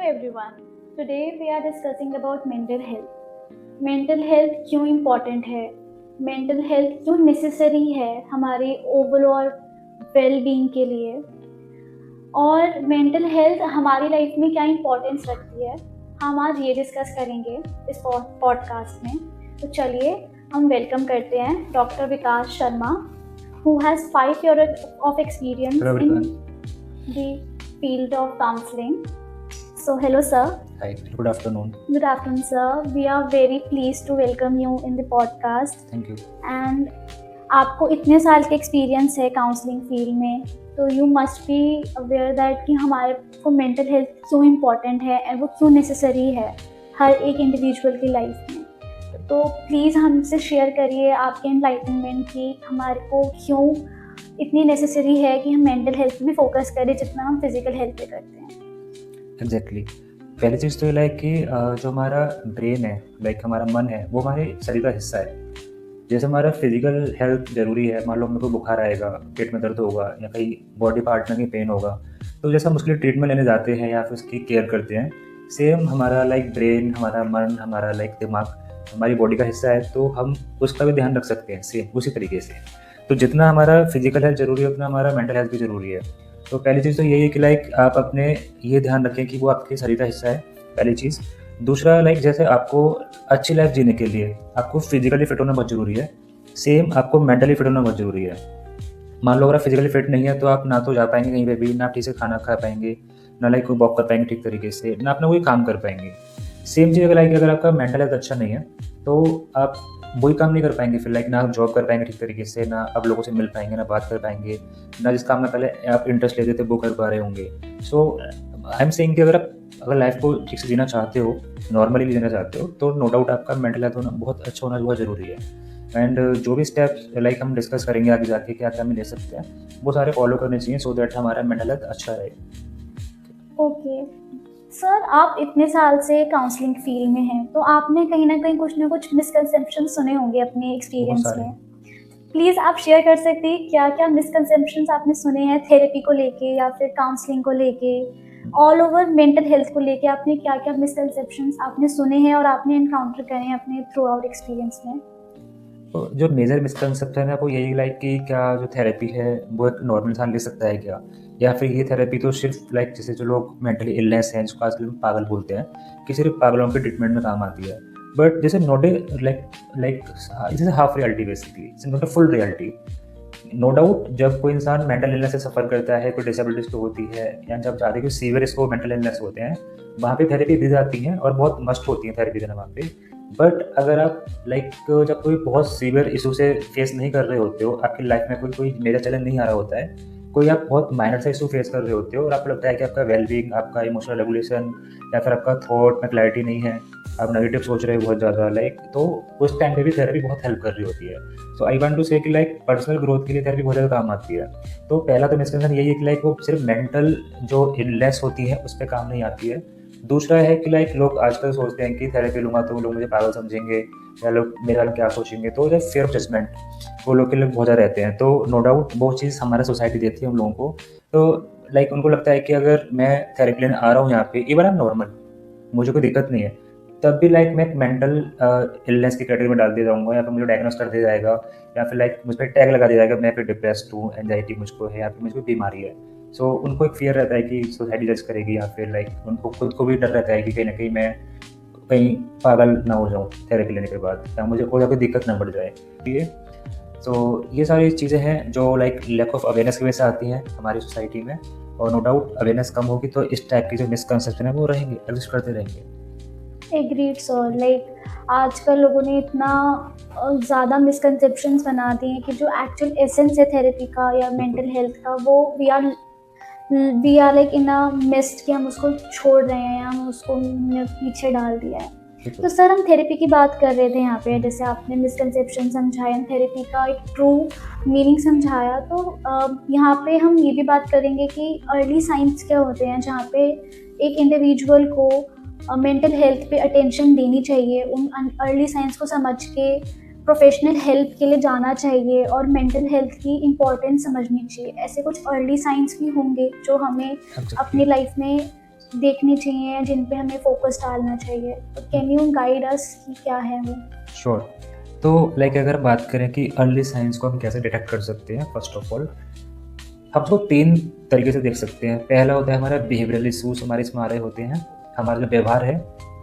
everyone. Today we are discussing about mental health. Mental health क्यों important है, mental health क्यों necessary है हमारे ओवरऑल वेल बीइंग के लिए, और मेंटल हेल्थ हमारी लाइफ में क्या इम्पोर्टेंस रखती है, हम आज ये डिस्कस करेंगे इस पॉडकास्ट में। तो चलिए हम वेलकम करते हैं doctor Vikas Sharma, who has 5 years of experience Hello, in everyone. the field of counseling. So hello sir. Hi, good afternoon. Good afternoon, sir. We are very pleased to welcome you in the podcast. Thank you. And आपको इतने साल के experience है counselling field में, तो you must be aware that कि हमारे को मेंटल हेल्थ क्यों इम्पोर्टेंट है और वो क्यों नेसेसरी है हर एक इंडिविजुअल की लाइफ में। तो प्लीज़ हमसे शेयर करिए आपके एनलाइटनमेंट की हमारे को क्यों इतनी नेसेसरी है कि हम मेंटल हेल्थ पे भी फोकस करें जितना हम फिजिकल हेल्थ पे करते हैं। एग्जैक्टली पहली चीज़ तो ये लाइक कि जो हमारा ब्रेन है, लाइक हमारा मन है, वो हमारे शरीर का हिस्सा है। जैसे हमारा फिजिकल हेल्थ ज़रूरी है, मान लो हमें कोई बुखार आएगा, पेट में दर्द होगा या कहीं बॉडी पार्ट में कहीं पेन होगा, तो जैसे हम उसके लिए ट्रीटमेंट लेने जाते हैं या फिर उसकी केयर करते हैं, सेम हमारा लाइक ब्रेन, हमारा मन, हमारा लाइक दिमाग हमारी बॉडी का हिस्सा है, तो हम उसका भी ध्यान रख सकते हैं सेम उसी तरीके से। तो जितना हमारा फिजिकल हेल्थ ज़रूरी है उतना हमारा मेंटल हेल्थ भी ज़रूरी है। तो पहली चीज़ तो यही है कि लाइक आप अपने ये ध्यान रखें कि वो आपके शरीर का हिस्सा है, पहली चीज़। दूसरा, लाइक जैसे आपको अच्छी लाइफ जीने के लिए आपको फिजिकली फिट होना बहुत ज़रूरी है, सेम आपको मेंटली फिट होना बहुत ज़रूरी है। मान लो अगर आप फिजिकली फिट नहीं है तो आप ना तो जा पाएंगे कहीं पे भी, ना ठीक से खाना खा पाएंगे, ना लाइक कोई वॉक कर पाएंगे ठीक तरीके से, ना अपना कोई काम कर पाएंगे। सेम चीज़ अगर आपका मेंटल हेल्थ अच्छा नहीं है तो आप वही काम नहीं कर पाएंगे, फिर लाइक ना आप जॉब कर पाएंगे ठीक तरीके से, ना आप लोगों से मिल पाएंगे, ना बात कर पाएंगे, ना जिस काम में पहले आप इंटरेस्ट लेते थे वो कर पा रहे होंगे। सो आई एम सेइंग कि अगर लाइफ को ठीक से जीना चाहते हो, नॉर्मली भी जीना चाहते हो, तो नो डाउट आपका मेंटल हेल्थ होना बहुत अच्छा होना बहुत ज़रूरी है। एंड जो भी स्टेप्स लाइक हम डिस्कस करेंगे आगे जाके क्या क्या हम ले सकते हैं, वो सारे फॉलो करने चाहिए सो दैट हमारा मेंटल हेल्थ अच्छा रहे। ओके सर, आप इतने साल से काउंसलिंग फील्ड में हैं, तो आपने कहीं ना कुछ मिसकंसेप्शन सुने होंगे अपने एक्सपीरियंस में। प्लीज़ आप शेयर कर सकते हैं क्या क्या मिसकंसेप्शंस आपने सुने हैं थेरेपी को लेके या फिर काउंसलिंग को लेके, ऑल ओवर मेंटल हेल्थ को लेके आपने क्या क्या मिसकंसेप्शंस आपने सुने हैं और आपने एनकाउंटर करे हैं अपने थ्रू आउट एक्सपीरियंस में। तो जो मेजर मिसकंसेप्शन है वो यही लाइक कि क्या जो थेरेपी है वो एक नॉर्मल इंसान ले सकता है क्या, या फिर ये थेरेपी तो सिर्फ लाइक जैसे जो लोग मेंटली इलनेस हैं जिसको आजकल पागल बोलते हैं कि सिर्फ पागलों के ट्रीटमेंट में काम आती है। बट जैसे नॉट ए लाइक जैसे half reality, basically not a full reality. No doubt जब कोई इंसान मेंटल इलनेस से सफ़र करता है, कोई डिसेबिलिटीज तो होती है, या जब ज़्यादा कोई सीवियर इसको मेंटल इलनेस होते हैं, वहाँ पे थेरेपी दी जाती है और बहुत मस्ट होती है थेरेपी देना वहाँ पे। बट अगर आप लाइक जब कोई बहुत सीवियर इशू से फेस नहीं कर रहे होते हो, आपकी लाइफ में कोई मेजर चैलेंज नहीं आ रहा होता है, कोई आप बहुत माइनर सा इशू फेस कर रहे होते हो और आपको लगता है कि आपका वेलबींग, आपका इमोशनल रेगुलेशन या फिर आपका थॉट में क्लैरिटी नहीं है, आप नेगेटिव सोच रहे हो बहुत ज़्यादा, लाइक तो उस टाइम पे भी थेरेपी बहुत हेल्प कर रही होती है। सो आई वांट टू से कि लाइक पर्सनल ग्रोथ के लिए थेरेपी बहुत ज़्यादा काम आती है। तो पहला तो मिसकंसेप्शन यही है कि लाइक वो सिर्फ मेंटल जो इलनेस होती है उस पर काम नहीं आती है। दूसरा है कि लाइक लोग आजकल सोचते हैं कि थेरेपी लूँगा तो लोग मुझे पागल समझेंगे या लोग मेरे बारे में क्या सोचेंगे, तो जो फियर ऑफ जजमेंट वो लोग के लिए बहुत ज़्यादा रहते हैं। तो नो डाउट वो चीज़ हमारा सोसाइटी देती है हम लोगों को। तो लाइक उनको लगता है कि अगर मैं थेरेपी लेने आ रहा हूँ यहाँ पे, इवन आई एम नॉर्मल, मुझे कोई दिक्कत नहीं है, तब भी लाइक मैं एक मेंटल इलनेस की कैटेगरी में डाल दिया जाऊँगा, या फिर मुझे डायग्नोस कर दिया जाएगा, या फिर लाइक मुझ पर टैग लगा दिया जाएगा मैं फिर डिप्रेस्ड हूँ, एंजाइटी मुझको है, या फिर मुझको बीमारी है। सो उनको एक फियर रहता है कि सोसाइटी जज करेगी, या फिर लाइक उनको खुद को भी डर रहता है कि कहीं ना कहीं मैं कहीं पागल ना हो जाऊँ थेरेपी लेने के बाद, या मुझे कोई कोई दिक्कत ना बढ़ जाए। ठीक है, तो ये सारी चीज़ें हैं जो लाइक लैक ऑफ अवेयरनेस की वजह से आती हैं हमारी सोसाइटी में, और नो डाउट अवेयरनेस कम होगी तो इस टाइप की जो मिसकंसेप्शन है वो रहेंगे, एग्जिस्ट करते रहेंगे। एग्रीड सर, लाइक आजकल लोगों ने इतना ज़्यादा मिसकंसेप्शंस बना दिए हैं कि जो एक्चुअल एसेंस है थेरेपी का या मेंटल हेल्थ का, वो we are like in a mist कि हम उसको छोड़ रहे हैं या हम उसको पीछे डाल दिया है। तो सर हम थेरेपी की बात कर रहे थे यहाँ पे, जैसे आपने मिसकंसेप्शन समझाया, थेरेपी का एक ट्रू मीनिंग समझाया, तो यहाँ पे हम ये भी बात करेंगे कि अर्ली साइंस क्या होते हैं जहाँ पे एक इंडिविजुअल को मेंटल हेल्थ पे अटेंशन देनी चाहिए, उन अर्ली साइंस को समझ के प्रोफेशनल हेल्प के लिए जाना चाहिए और मेंटल हेल्थ की इम्पोर्टेंस समझनी चाहिए। ऐसे कुछ अर्ली साइंस भी होंगे जो हमें अपनी लाइफ में देखनी चाहिए या जिन पे हमें फोकस डालना चाहिए, तो कैन यू गाइड अस कि क्या है वो? श्योर। तो लाइक अगर बात करें कि अर्ली साइंस को हम कैसे डिटेक्ट कर सकते हैं, फर्स्ट ऑफ ऑल हम उसको 3 तरीके से देख सकते हैं। पहला होता है हमारा बिहेवियरल इश्यूज़ हमारे इसमें आ रहे होते हैं, हमारा जो व्यवहार है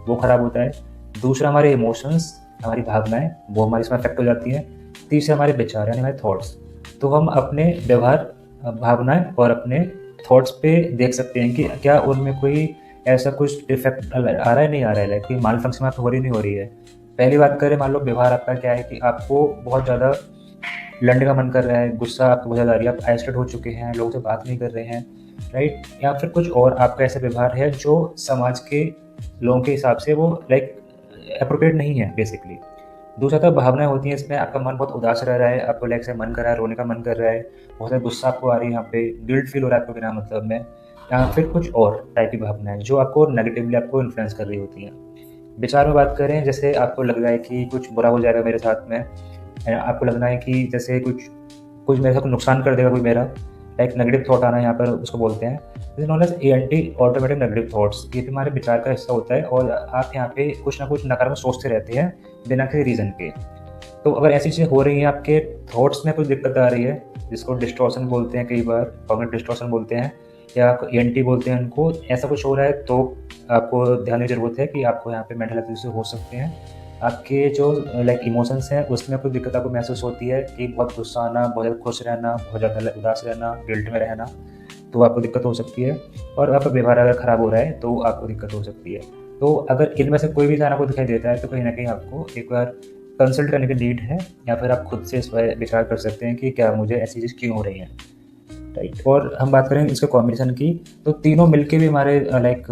वो ख़राब होता है। दूसरा हमारे इमोशंस, हमारी भावनाएँ वो हमारी इसमें अफेक्ट हो जाती हैं। तीसरा हमारे विचार यानी हमारे थॉट्स। तो हम अपने व्यवहार, भावनाएँ और अपने थॉट्स पे देख सकते हैं कि क्या उनमें कोई ऐसा कुछ इफ़ेक्ट आ रहा है, नहीं आ रहा है, लाइक कोई माल फंक्शन आपको हो रही नहीं हो रही है। पहली बात करें, मान लो व्यवहार आपका क्या है कि आपको बहुत ज़्यादा लड़ने का मन कर रहा है, गुस्सा आपको बहुत ज़्यादा आ रही है, आप आइसोलेट हो चुके हैं, लोगों से बात नहीं कर रहे हैं, राइट? या फिर कुछ और आपका ऐसा व्यवहार है जो समाज के लोगों के हिसाब से वो लाइक एप्रोप्रिएट नहीं है बेसिकली। दूसरा तो भावनाएँ होती हैं, इसमें आपका मन बहुत उदास रह रहा है, आपको लाइक से मन कर रहा है, रोने का मन कर रहा है, बहुत ज़्यादा गुस्सा आपको आ रही है, यहाँ पे गिल्ट फील हो रहा है आपको बिना मतलब में, या फिर कुछ और टाइप की भावनाएँ जो आपको नेगेटिवली आपको इन्फ्लुएंस कर रही होती हैं। विचार में बात करें, जैसे आपको लग रहा है कि कुछ बुरा हो जाएगा मेरे साथ में, आपको लग रहा है कि जैसे कुछ कुछ मेरे साथ नुकसान कर देगा कोई मेरा, लाइक नेगेटिव थॉट आना, यहाँ पर उसको बोलते हैं this known as anti automatic negative thoughts. ये भी हमारे विचार का हिस्सा होता है और आप यहाँ पे कुछ ना कुछ नकारात्मक सोचते रहते हैं बिना किसी रीज़न के। तो अगर ऐसी चीज़ें हो रही हैं, आपके थॉट्स में कुछ दिक्कत आ रही है, जिसको डिस्टॉर्शन बोलते हैं, कई बार कॉग्निटिव डिस्टॉर्शन बोलते हैं या ईएनटी बोलते हैं उनको, ऐसा कुछ हो रहा है तो आपको ध्यान देने की ज़रूरत है कि आपको यहाँ पे मेंटल हेल्थ इश्यू हो सकते हैं। आपके जो लाइक इमोशंस हैं उसमें कुछ दिक्कत आपको महसूस होती है कि बहुत गुस्सा आना, बहुत ज़्यादा खुश रहना, बहुत ज़्यादा उदास रहना, गिल्ट में रहना, तो आपको दिक्कत हो सकती है। और आपका व्यवहार अगर ख़राब हो रहा है तो आपको दिक्कत हो सकती है। तो अगर इनमें से कोई भी साइन आपको दिखाई देता है तो कहीं न कहीं आपको एक बार कंसल्ट करने की नीड है, या फिर आप खुद से इस पर विचार कर सकते हैं कि क्या मुझे ऐसी चीज़ क्यों हो रही है, राइट? और हम बात करें इसके कॉम्बिनेशन की, तो तीनों मिलके भी हमारे लाइक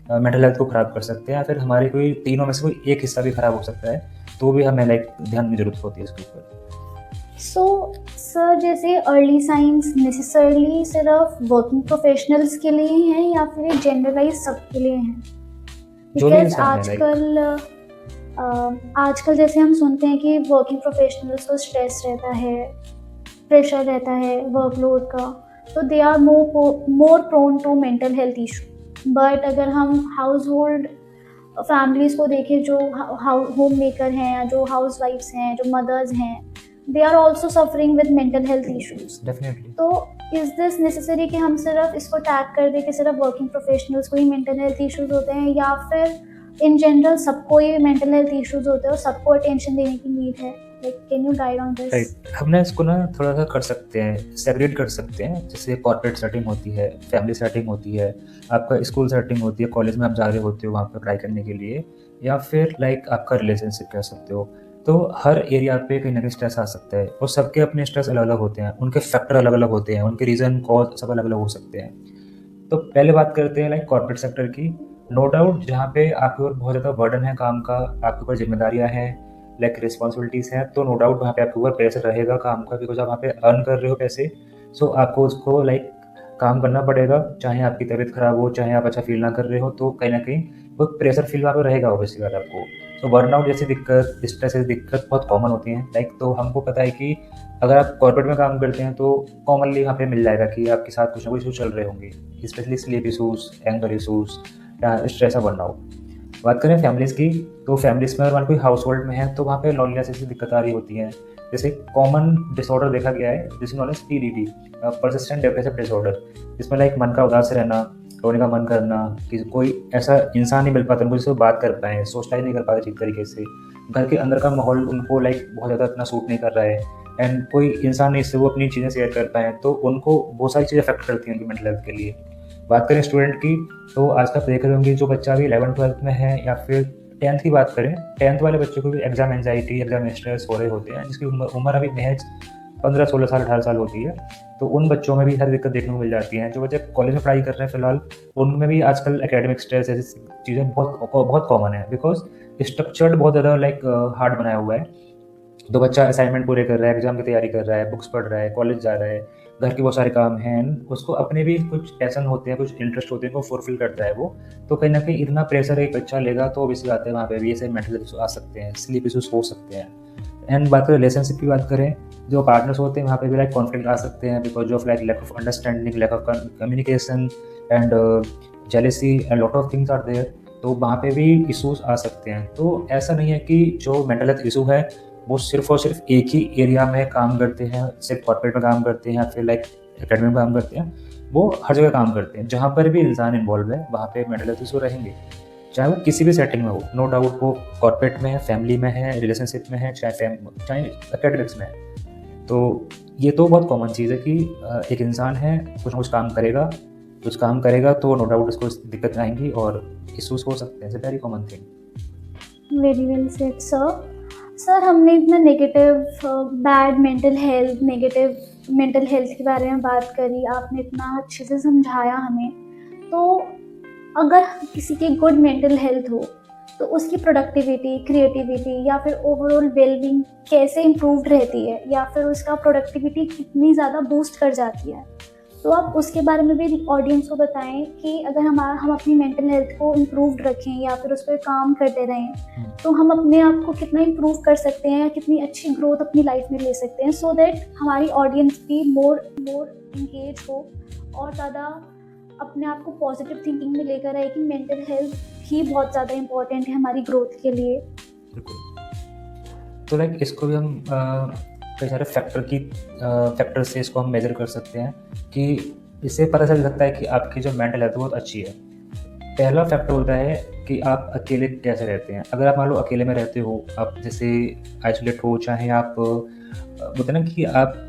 मेंटल हेल्थ को ख़राब कर सकते हैं, या फिर हमारी कोई तीनों में से कोई एक हिस्सा भी ख़राब हो सकता है, तो भी हमें लाइक ध्यान की ज़रूरत होती है इसके ऊपर। सो सर, जैसे अर्ली साइंस नेसेसरली सिर्फ वर्किंग प्रोफेशनल्स के लिए ही हैं या फिर जनरलाइज सबके लिए हैं? जो भी बिकॉज इंसान है लाइक आजकल जैसे हम सुनते हैं कि वर्किंग प्रोफेशनल्स को स्ट्रेस रहता है, प्रेशर रहता है वर्कलोड का, तो they are more prone to mental health issue. But अगर हम हाउस होल्ड फैमिलीज को देखें जो होम मेकर हैं या जो हाउस वाइफ्स हैं, जो मदर्स हैं, they are also suffering with mental health issues. Definitely. तो इज दिस नेसेसरी कि हम सिर्फ इसको टैग कर दें कि सिर्फ वर्किंग प्रोफेशनल्स को ही मेंटल हेल्थ इश्यूज होते हैं, या फिर इन जनरल सबको ही मेंटल हेल्थ इश्यूज होते हैं और सबको अटेंशन देने की नीड है? Like can you guide on this? Right, हमने इसको ना थोड़ा सा कर सकते हैं, सेग्रीगेट कर सकते हैं। जैसे कॉर्पोरेट सेटिंग होती है, फैमिली सेटिंग होती है, आपका स्कूल सेटिंग होती है, कॉलेज में आप जा रहे होते हो वहाँ पर पढ़ाई करने के लिए, या फिर लाइक आपका रिलेशनशिप कह सकते हो। तो हर एरिया पे कहीं ना कहीं स्ट्रेस आ सकता है और सबके अपने स्ट्रेस अलग अलग होते हैं, उनके फैक्टर अलग अलग होते हैं, उनके रीज़न कॉज सब अलग अलग हो सकते हैं। तो पहले बात करते हैं लाइक कॉर्पोरेट सेक्टर की। नो डाउट जहाँ पे आपके ऊपर बहुत ज़्यादा बर्डन है काम का, आपके ऊपर जिम्मेदारियाँ हैं, लाइक रिस्पॉन्सिबिलिटीज़ हैं, तो नो डाउट वहाँ पे आपके ऊपर प्रेशर रहेगा काम का, बिकॉज आप वहाँ पे अर्न कर रहे हो पैसे। सो आपको उसको लाइक काम करना पड़ेगा, चाहे आपकी तबीयत ख़राब हो, चाहे आप अच्छा फील ना कर रहे हो, तो कहीं ना कहीं वो प्रेशर फील वहाँ पे रहेगा ऑब्वियसली बात आपको। तो बर्नआउट जैसी दिक्कत, स्ट्रेस जैसी दिक्कत बहुत कॉमन होती है लाइक। तो हमको पता है कि अगर आप कॉर्पोरेट में काम करते हैं तो कॉमनली वहाँ पे मिल जाएगा कि आपके साथ कुछ ना कुछ इशू चल रहे होंगे, specially sleep issues, anger issues या स्ट्रेस या बर्नआउट। बात करें फैमिलीज़ की, तो फैमिलीज़ में अगर मान कोई हाउस होल्ड में है तो वहाँ पे लोनलीनेस जैसी दिक्कत आ रही होती है। जैसे कॉमन डिसऑर्डर देखा गया है जिसमें known as PDD, persistent depressive disorder, जिसमें लाइक मन का उदास रहना, रोने का मन करना, कि कोई ऐसा इंसान नहीं मिल पाता उनको जिससे बात कर पाएँ, सोशलाइज नहीं कर पाते ठीक तरीके से, घर के अंदर का माहौल उनको लाइक बहुत ज़्यादा इतना सूट नहीं कर रहा है, एंड कोई इंसान नहीं इससे वो अपनी चीज़ें शेयर कर पाएँ, तो उनको बहुत सारी चीज़ें अफेक्ट करती हैं उनकी मेंटल हेल्थ के लिए। बात करें स्टूडेंट की, तो आजकल आप देख रहे होंगे जो बच्चा अभी 11th-12th में है या फिर 10th की बात करें, 10th वाले बच्चों को भी एग्जाम एंजाइटी, एग्जाम स्ट्रेस हो रहे होते हैं, जिसकी उम्र अभी महज 15-16 साल 18 साल होती है। तो उन बच्चों में भी हर दिक्कत देखने को मिल जाती हैं। जो बच्चे कॉलेज में पढ़ाई कर रहे हैं फिलहाल, उनमें भी आजकल एकेडमिक स्ट्रेस ऐसी चीज़ें बहुत कॉमन है, बिकॉज स्ट्रक्चर्ड बहुत ज़्यादा लाइक हार्ड बनाया हुआ है। तो बच्चा असाइनमेंट पूरे कर रहा है, एग्जाम की तैयारी कर रहा है, बुक्स पढ़ रहा है, कॉलेज जा रहा है, घर के बहुत सारे काम हैं, उसको अपने भी कुछ पैशन होते हैं, कुछ इंटरेस्ट होते हैं, वो फुलफिल करता है वो। तो कहीं ना कहीं इतना प्रेशर एक बच्चा लेगा तो ऑब्वियसली आते हैं वहाँ पे भी ऐसे मेंटल इशू आ सकते हैं, स्लीप इशूज हो सकते हैं। एंड बात करें रिलेशनशिप की बात करें, जो पार्टनर्स होते हैं वहाँ पे भी लाइक कॉन्फ्लिक्ट आ सकते हैं because of like lack of understanding, lack of communication and jealousy and lot of things are there, तो वहाँ पे भी इश्यूज आ सकते हैं। तो ऐसा नहीं है कि जो मेंटल हेल्थ इशू है वो सिर्फ और सिर्फ एक ही एरिया में काम करते हैं, सिर्फ कॉर्पोरेट में काम करते हैं या फिर लाइक एकेडमी में काम करते हैं, वो हर जगह काम करते हैं। जहाँ पर भी इंसान इन्वॉल्व है वहाँ पे मेंटल हेल्थ इशू रहेंगे, चाहे वो किसी भी सेटिंग में हो। नो डाउट वो कॉर्पोरेट में है, फैमिली में है, रिलेशनशिप में है, चाहे एकेडमिक्स में है। तो ये तो बहुत कॉमन चीज़ है कि एक इंसान है, कुछ ना कुछ काम करेगा तो नो डाउट उसको दिक्कत आएंगी और इश्यूज हो सकते हैं। It's a very common thing. Very well said sir. Sir, हमने इतना बैड नेगेटिव मेंटल हेल्थ के बारे में बात करी, आपने इतना अच्छे से समझाया हमें। तो अगर किसी की गुड मेंटल हेल्थ हो तो उसकी प्रोडक्टिविटी, क्रिएटिविटी या फिर ओवरऑल वेलबींग कैसे इम्प्रूव्ड रहती है, या फिर उसका प्रोडक्टिविटी कितनी ज़्यादा बूस्ट कर जाती है। तो आप उसके बारे में भी ऑडियंस को बताएं कि अगर हम अपनी मेंटल हेल्थ को इम्प्रूव्ड रखें या फिर उस पर काम करते रहें तो हम अपने आप को कितना इम्प्रूव कर सकते हैं या कितनी अच्छी ग्रोथ अपनी लाइफ में ले सकते हैं, सो दैट हमारी ऑडियंस भी मोर इंगेज हो और ज़्यादा अपने आप को पॉजिटिव थिंकिंग में लेकर आए कि मेंटल हेल्थ ही बहुत ज़्यादा इम्पोर्टेंट है हमारी ग्रोथ के लिए। बिल्कुल। तो लाइक इसको भी हम कई सारे फैक्टर से इसको हम मेजर कर सकते हैं कि इससे पता चल सकता है कि आपकी जो मेंटल हेल्थ बहुत अच्छी है। पहला फैक्टर होता है कि आप अकेले कैसे रहते हैं। अगर आप मान लो अकेले में रहते हो, आप जैसे आइसोलेट हो, चाहे आप बोलते हैं ना कि आप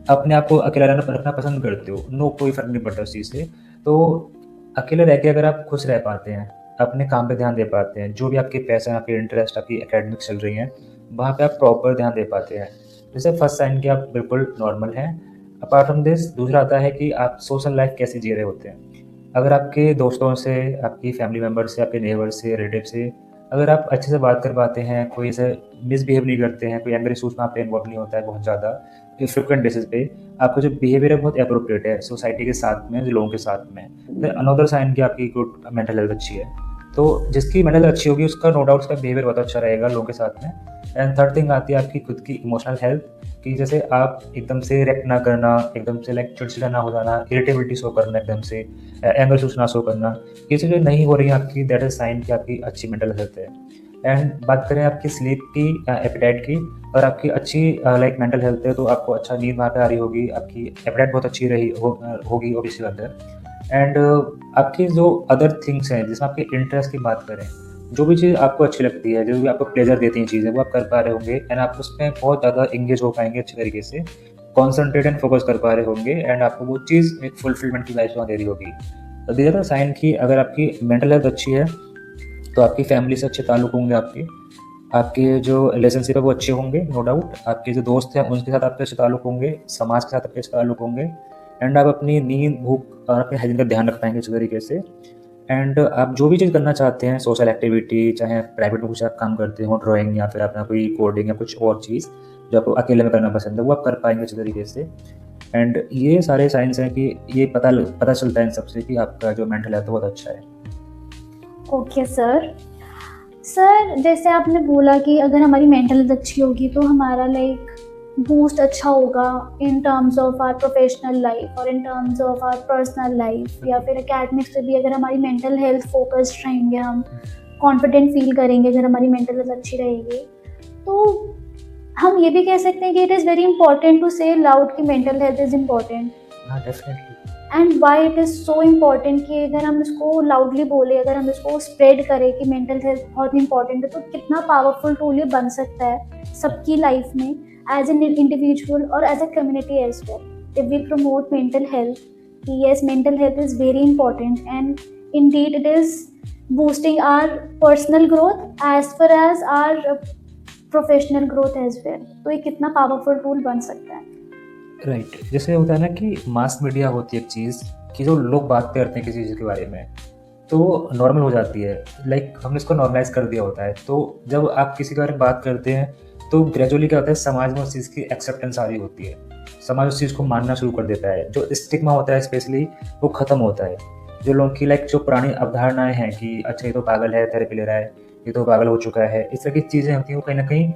अपने आप को अकेला रखना पसंद करते हो, नो कोई फ़र्क नहीं पड़ता उस चीज़ से। तो अकेले रह के अगर आप खुश रह पाते हैं, अपने काम पे ध्यान दे पाते हैं, जो भी आपके पैशन, आपके इंटरेस्ट, आपकी एकेडमिक्स चल रही हैं, वहाँ पे आप प्रॉपर ध्यान दे पाते हैं। जैसे फर्स्ट साइन कि आप बिल्कुल नॉर्मल हैं। अपार्ट फ्रॉम दिस दूसरा आता है कि आप सोशल लाइफ कैसे जी रहे होते हैं। अगर आपके दोस्तों से, आपकी फैमिली मेम्बर से, आपके नेबर से, रिलेटिव से अगर आप अच्छे से बात कर पाते हैं, कोई ऐसे मिसबिहेव नहीं करते हैं, कोई एंगर इशूज़ में आप पे इन्वॉल्व नहीं होता है बहुत ज़्यादा, फ्रिक्वेंट बेसिस पे आपका जो बिहेवियर है बहुत एप्रोप्रिएट है सोसाइटी के साथ में, लोगों के साथ में, फिर अनदर साइन कि आपकी गुड मेंटल हेल्थ अच्छी है। तो जिसकी मेंटल हेल्थ अच्छी होगी उसका नो डाउट उसका बिहेवियर बहुत अच्छा रहेगा लोगों के साथ में। एंड थर्ड थिंग आती है आपकी खुद की इमोशनल हेल्थ, कि जैसे आप एकदम से रिएक्ट ना करना, एकदम से लाइक चिड़चिड़ा ना हो जाना, इरिटेबिलिटी शो करना, एकदम से एंगर इशूज़ ना शो करना, ये चीज़ें नहीं हो रही हैं आपकी, दैट इज साइन कि आपकी अच्छी मेंटल हेल्थ है। एंड बात करें आपकी स्लीप की, एपेटाइट की, अगर आपकी अच्छी लाइक मेंटल हेल्थ है तो आपको अच्छा नींद वहाँ पे आ रही होगी, आपकी एपेटाइट बहुत अच्छी होगी ऑब्वियसली अंदर। एंड आपकी जो अदर थिंग्स हैं जिसमें आपके इंटरेस्ट की बात करें, जो भी चीज़ आपको अच्छी लगती है, जो भी आपको प्लेजर देती हैं चीज़ें, वो आप कर पा रहे होंगे एंड आप उसमें बहुत ज़्यादा इंगेज हो पाएंगे अच्छे तरीके से, कॉन्सेंट्रेट एंड फोकस कर पा रहे होंगे एंड आपको वो चीज़ एक फुलफिलमेंट की लाइफ में दे रही होगी। तो दीज आर द साइन कि अगर आपकी मेंटल हेल्थ अच्छी है तो आपकी फैमिली से अच्छे ताल्लुक होंगे, आपके जो रिलेशनशिप है वो अच्छे होंगे नो डाउट, आपके जो दोस्त हैं उनके साथ आपके अच्छे ताल्लुक होंगे, समाज के साथ आपके अच्छे ताल्लुक होंगे एंड आप अपनी नींद, भूख और अपने हाइजीन का ध्यान रख पाएंगे अच्छे तरीके से। एंड आप जो भी चीज़ करना चाहते हैं, सोशल एक्टिविटी, चाहे प्राइवेट में कुछ आप काम करते हो, ड्राइंग या फिर अपना कोई कोडिंग या कुछ और चीज़ जो आपको अकेले में करना पसंद है, वो आप कर पाएंगे अच्छे तरीके से। एंड ये सारे साइंस हैं कि ये पता चलता है इन सबसे कि आपका जो मेंटल हेल्थ बहुत अच्छा है। Okay sir. जैसे आपने बोला कि अगर हमारी मेंटल हेल्थ अच्छी होगी तो हमारा लाइक बूस्ट अच्छा होगा in terms of our professional life और in terms of our personal life, या फिर एकेडमिक्स पे भी अगर हमारी मेंटल हेल्थ फोकस्ड रहेंगे, हम कॉन्फिडेंट फील करेंगे अगर हमारी मेंटल हेल्थ अच्छी रहेगी। तो हम ये भी कह सकते हैं कि it is very important to say loud कि मेंटल हेल्थ इज़ इम्पॉर्टेंट। हाँ definitely. And why it is so important कि अगर हम इसको लाउडली बोले, अगर हम इसको स्प्रेड करें कि मेंटल हेल्थ बहुत इंपॉर्टेंट है, तो कितना पावरफुल टूल ये बन सकता है सबकी लाइफ में एज एन इंडिविजुअल और as a community as well. If we promote mental health कि yes, mental health is very important and indeed it is boosting our personal growth as far as our professional growth as well, तो ये कितना powerful tool बन सकता है। Right. जैसे होता है ना कि मास मीडिया होती है एक चीज़ कि जो लोग बात करते हैं किसी चीज़ के बारे में तो नॉर्मल हो जाती है, लाइक हमने इसको नॉर्मलाइज कर दिया होता है। तो जब आप किसी के बारे में बात करते हैं तो ग्रेजुअली क्या होता है, समाज में उस चीज़ की एक्सेप्टेंस आ रही होती है, समाज उस चीज़ को मानना शुरू कर देता है, जो स्टिग्मा होता है स्पेशली वो ख़त्म होता है। जो लोगों की लाइक जो पुरानी अवधारणाएं हैं कि अच्छा ये तो पागल है, थेरेपी ले रहा है, ये तो पागल हो चुका है, इस तरह की चीज़ें होती हैं वो कहीं ना कहीं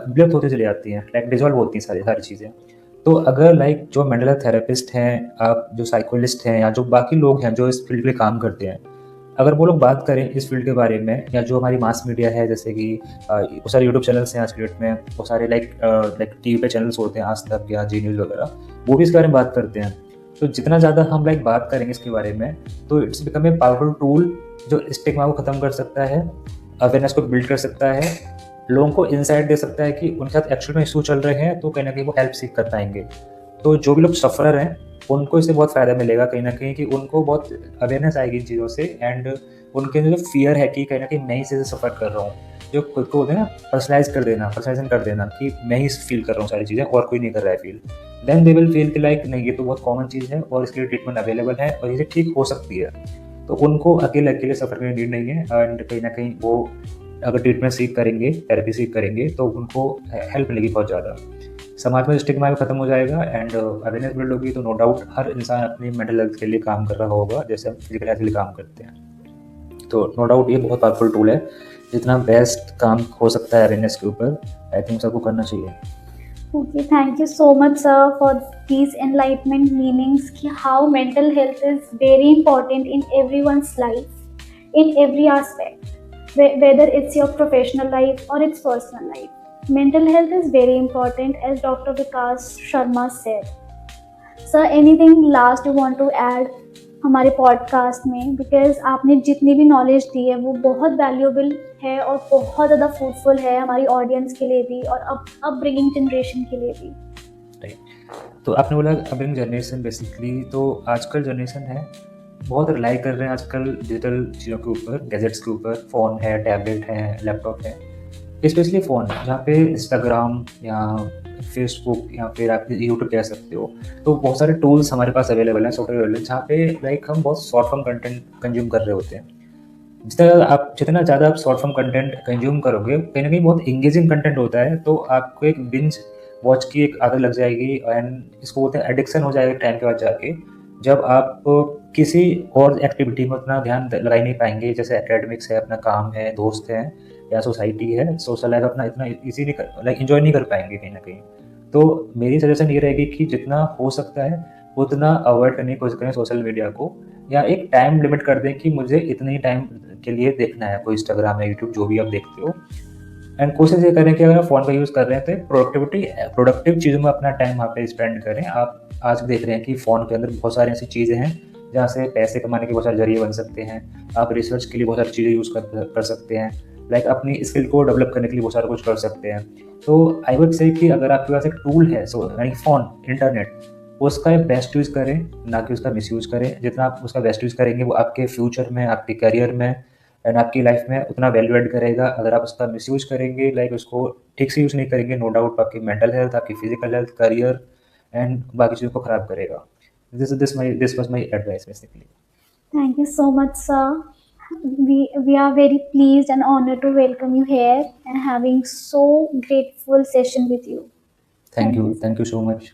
विलुप्त होती चली जाती हैं, लाइक डिजॉल्व होती हैं सारी सारी चीज़ें। तो अगर लाइक जो मेंटल हेल्थ थेरेपिस्ट हैं, आप जो साइकोलॉजिस्ट हैं या जो बाकी लोग हैं जो इस फील्ड में काम करते हैं, अगर वो लोग बात करें इस फील्ड के बारे में, या जो हमारी मास मीडिया है जैसे कि बहुत सारे यूट्यूब चैनल्स हैं आज की डेट में, बहुत सारे लाइक टीवी पे चैनल्स होते हैं, आज तक या जी न्यूज़ वगैरह, वो भी इसके बारे में बात करते हैं। तो जितना ज़्यादा हम लाइक बात करेंगे इसके बारे में, तो it's become a powerful tool जो स्टिग्मा को ख़त्म कर सकता है, अवेयरनेस को बिल्ड कर सकता है, लोगों को इंसाइट दे सकता है कि उनके साथ एक्चुअल में इशू चल रहे हैं, तो कहीं ना कहीं वो हेल्प सीख कर पाएंगे। तो जो भी लोग सफ़रर हैं उनको इससे बहुत फ़ायदा मिलेगा कहीं ना कहीं, कि उनको बहुत अवेयरनेस आएगी इन चीज़ों से, एंड उनके अंदर जो फियर है कि कहीं ना कहीं मैं ही इसे सफ़र कर रहा हूँ, जो खुद को होता है ना पर्सनलाइजेशन कर देना कि मैं ही फील कर रहा हूँ सारी चीज़ें और कोई नहीं कर रहा है feel, then they will feel कि लाइक नहीं, ये तो बहुत कॉमन चीज़ है और इसके लिए ट्रीटमेंट अवेलेबल है और ये ठीक हो सकती है। तो उनको अकेले अकेले सफ़र करने की नीड नहीं है, एंड कहीं ना कहीं वो अगर ट्रीटमेंट सीख करेंगे, थेरेपी सीख करेंगे, तो उनको हेल्प मिलेगी बहुत ज़्यादा। समाज में स्टिग्मा भी खत्म हो जाएगा एंड अवेयरनेस बिल्ड होगी, तो नो डाउट हर इंसान अपनी मेंटल हेल्थ के लिए काम कर रहा होगा जैसे हम फिजिकल हेल्थ के लिए काम करते हैं। तो नो डाउट ये बहुत पावरफुल टूल है, जितना बेस्ट काम हो सकता है अवेयरनेस के ऊपर, आई थिंक सबको करना चाहिए। Okay, thank you so much, sir, for these enlightenment meanings कि how mental health is very important in everyone's life, in every aspect, whether it's your professional life or it's personal life. Mental health is very important, as Dr. Vikas Sharma said. Sir, anything last you want to add हमारे podcast में, because आपने जितनी भी knowledge दी है वो बहुत valuable है और बहुत ज़्यादा फ्रूटफुल है हमारी ऑडियंस के लिए भी और अब ब्रिंगिंग जनरेशन के लिए भी। राइट, तो आपने बोला अबिंग जनरेशन, बेसिकली तो आजकल जनरेशन है बहुत रिलाई कर रहे हैं आजकल डिजिटल चीज़ों के ऊपर, गैजेट्स के ऊपर, फ़ोन है, टैबलेट है, लैपटॉप है, स्पेशली फ़ोन, जहाँ पे इंस्टाग्राम या फेसबुक या फिर आप यूट्यूब कह सकते हो, तो बहुत सारे टूल्स हमारे पास अवेलेबल हैं, सॉफ्टवेयर अवेलेबल है, जहाँ पे लाइक हम बहुत शॉर्ट फॉर्म कंटेंट कंज्यूम कर रहे होते हैं। जितना ज़्यादा आप शॉर्ट फॉर्म कंटेंट कंज्यूम करोगे, कहीं ना कहीं बहुत इंगेजिंग कंटेंट होता है, तो आपको एक बिंज वॉच की एक आदत लग जाएगी, एंड इसको बोलते हैं एडिक्शन हो जाएगा टाइम के बाद जाके, जब आप किसी और एक्टिविटी में उतना ध्यान लगा ही नहीं पाएंगे, जैसे एकेडमिक्स है, अपना काम है, दोस्त हैं या सोसाइटी है, सोशल लाइफ अपना इतना ईजी नहीं लाइक इंजॉय नहीं कर पाएंगे कहीं ना कहीं। तो मेरी सजेशन ये रहेगी कि जितना हो सकता है उतना अवॉइड करने की कोशिश करें सोशल मीडिया को, या एक टाइम लिमिट कर दें कि मुझे इतने ही टाइम के लिए देखना है, कोई इंस्टाग्राम या यूट्यूब जो भी आप देखते हो, एंड कोशिश ये करें कि अगर आप फ़ोन का यूज़ कर रहे हैं तो प्रोडक्टिव चीज़ों में अपना टाइम वहाँ पे स्पेंड करें। आप आज देख रहे हैं कि फ़ोन के अंदर बहुत सारी ऐसी चीज़ें हैं जहाँ से पैसे कमाने के बहुत सारे जरिए बन सकते हैं, आप रिसर्च के लिए बहुत सारी चीज़ें यूज़ कर सकते हैं, लाइक अपनी स्किल को डेवलप करने के लिए बहुत सारा कुछ कर सकते हैं। तो आई वुड से कि अगर आपके पास एक टूल है, सो यानी फ़ोन, इंटरनेट, उसका बेस्ट यूज़ करें, ना कि उसका मिसयूज़ करें। जितना आप उसका बेस्ट यूज़ करेंगे वो आपके फ्यूचर में, आपके करियर में एंड आपकी लाइफ में उतना वैल्यू ऐड करेगा। अगर आप उसका मिसयूज़ करेंगे, लाइक उसको ठीक से यूज़ नहीं करेंगे, नो डाउट आपकी मेंटल हेल्थ, आपकी फिजिकल हेल्थ, करियर एंड बाकी चीज़ों को ख़राब करेगा। This was my advice basically. Thank you so much, sir. We are very pleased and honored to welcome you here and having so grateful session with you. Thank you. Thank you so much.